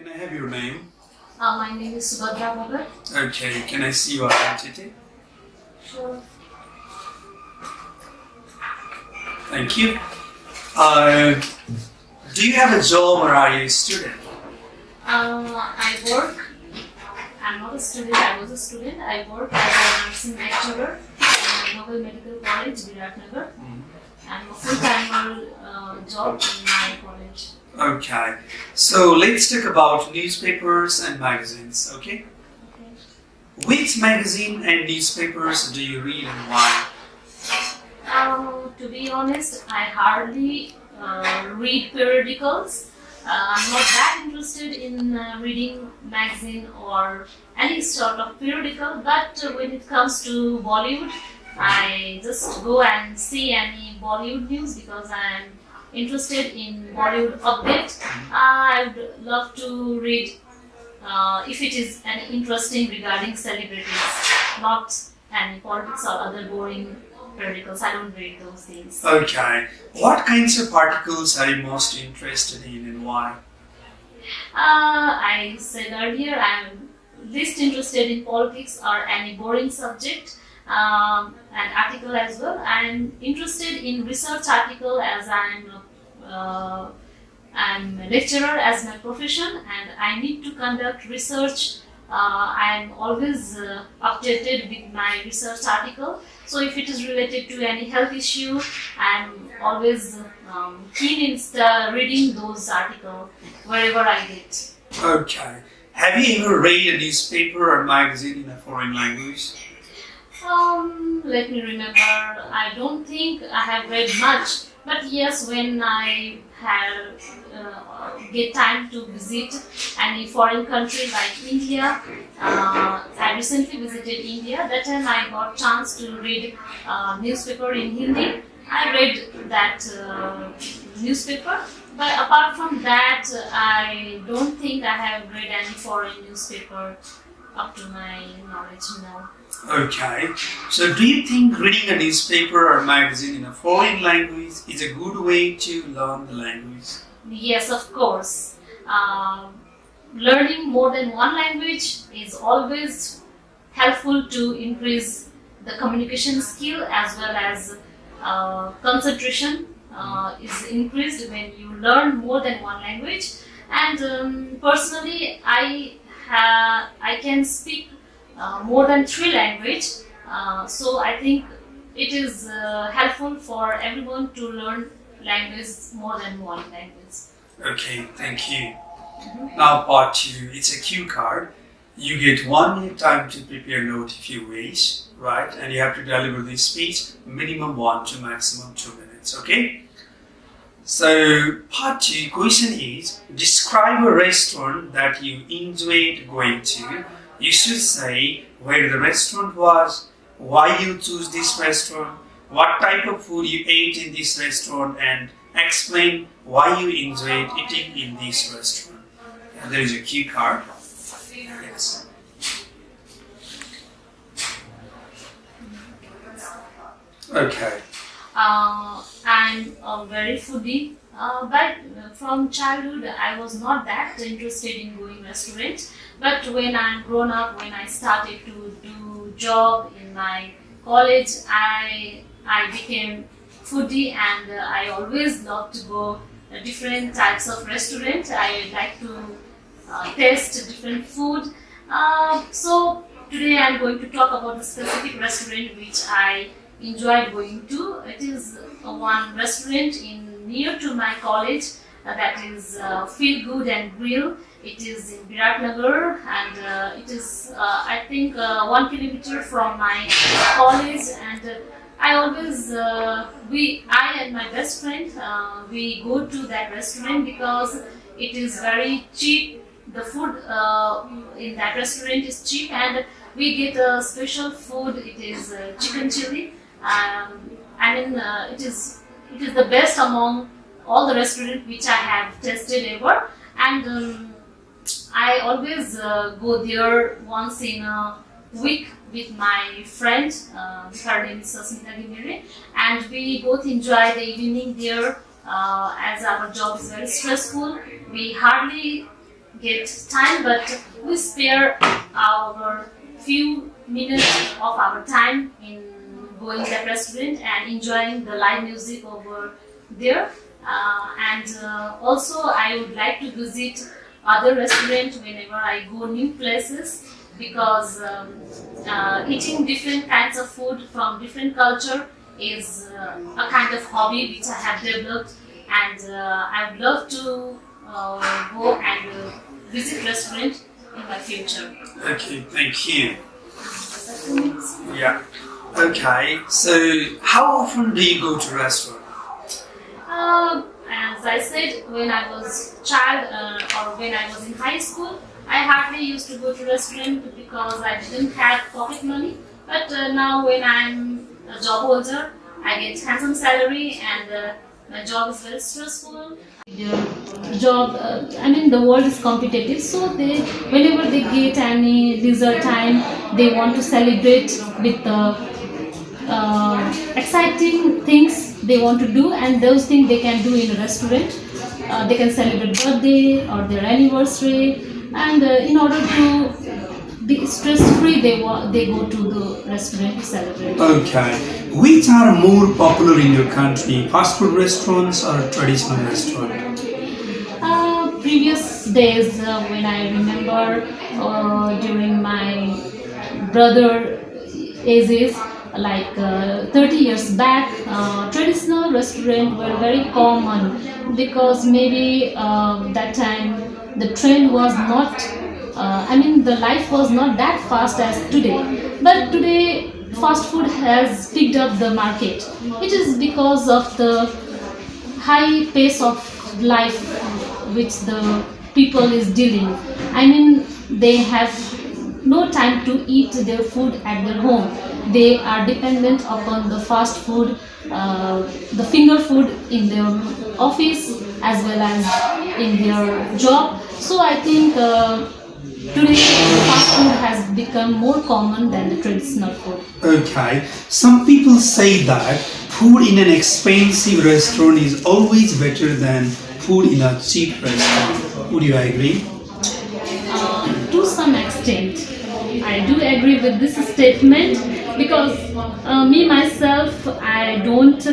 Can I have your name? My name is Subhadra. Okay, can I see your identity? Sure. Thank you. Do you have a job or are you a student? I work. I'm not a student. I was a student. I work as a nursing lecturer in Novel Medical College, Viratnagar. I'm a full-time job in my college. Okay, so let's talk about newspapers and magazines, okay? Okay. Which magazine and newspapers do you read and why? To be honest, I hardly read periodicals. I'm not that interested in reading magazine or any sort of periodical, but when it comes to Bollywood, I just go and see any Bollywood news because I'm interested in Bollywood update. I would love to read if it is an interesting regarding celebrities, not any politics or other boring periodicals. I don't read those things. Okay, what kinds of articles are you most interested in and why? I said earlier I'm least interested in politics or any boring subject. An article as well. I'm interested in research article as I'm a lecturer as my profession and I need to conduct research. I'm always updated with my research article. So if it is related to any health issue, I'm always keen in reading those articles wherever I get. Okay, have you ever read a newspaper or magazine in a foreign language? Let me remember. I don't think I have read much, but yes, when I get time to visit any foreign country like India, I recently visited India. That time I got chance to read newspaper in Hindi. I read that newspaper, but apart from that, I don't think I have read any foreign newspaper up to my knowledge now. Okay, so do you think reading a newspaper or magazine in a foreign language is a good way to learn the language? Yes, of course. Learning more than one language is always helpful to increase the communication skill as well as concentration is increased when you learn more than one language. And personally, I can speak more than 3 languages, so I think it is helpful for everyone to learn language more than one language. Okay, thank you. Now part 2, it's a cue card. You get 1 minute time to prepare note if you wish, right? And you have to deliver this speech minimum 1 to maximum 2 minutes, okay? So part 2 question is, describe a restaurant that you enjoyed going to. You should say where the restaurant was, why you choose this restaurant, what type of food you ate in this restaurant, and explain why you enjoyed eating in this restaurant. And there is a cue card. Yes. Okay. I'm a very foodie, but from childhood I was not that interested in going restaurants. But when I'm grown up, when I started to do job in my college, I became foodie and I always love to go different types of restaurants. I like to taste different food. So today I'm going to talk about the specific restaurant which I enjoyed going to. It is one restaurant near to my college that is Feel Good and Grill. It is in Viratnagar and it is I think 1 kilometer from my college, and I always I and my best friend we go to that restaurant because it is very cheap. The food in that restaurant is cheap and we get a special food. It is chicken chili. It is the best among all the restaurants which I have tasted ever, and I always go there once in a week with my friend. Her name is Sasmita Gimere, and we both enjoy the evening there. As our job is very stressful, we hardly get time, but we spare our few minutes of our time in going to that restaurant and enjoying the live music over there. Also, I would like to visit other restaurants whenever I go new places, because eating different kinds of food from different culture is a kind of hobby which I have developed, and I would love to go and visit restaurant in my future. Okay, thank you. Yeah. Okay, so how often do you go to restaurant? As I said, when I was child or when I was in high school, I hardly used to go to restaurant because I didn't have pocket money. But now when I'm a job holder, I get handsome salary, and my job is very stressful. Their job, the world is competitive, so whenever they get any leisure time, they want to celebrate with exciting things they want to do, and those things they can do in a restaurant. They can celebrate birthday or their anniversary, and in order to be stress-free, they go to the restaurant to celebrate. Okay. Which are more popular in your country, fast food restaurants or traditional restaurant? Previous days, when I remember during my brother ages, like 30 years back, traditional restaurants were very common, because maybe that time the trend was not, the life was not that fast as today. But today, fast food has picked up the market. It is because of the high pace of life which the people is dealing. They have no time to eat their food at their home. They are dependent upon the fast food, the finger food in their office as well as in their job. So I think today fast food has become more common than the traditional food. Okay. Some people say that food in an expensive restaurant is always better than food in a cheap restaurant. Would you agree? To some extent, I do agree with this statement, because me myself, I don't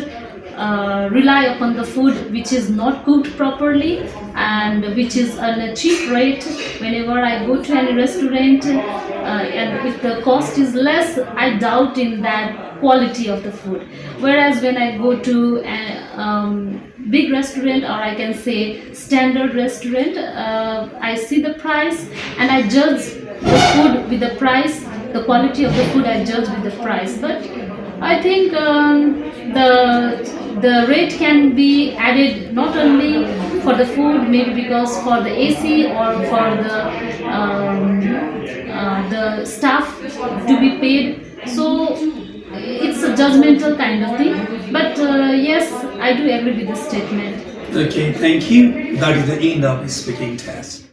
rely upon the food which is not cooked properly and which is on a cheap rate. Whenever I go to any restaurant, and if the cost is less, I doubt in that quality of the food. Whereas when I go to a big restaurant, or I can say standard restaurant, I see the price and I judge the food with the price. The quality of the food I judge with the price. But I think the rate can be added not only for the food, maybe because for the AC or for the staff to be paid. So it's a judgmental kind of thing. But yes, I do agree with this statement. Okay, thank you. That is the end of the speaking test.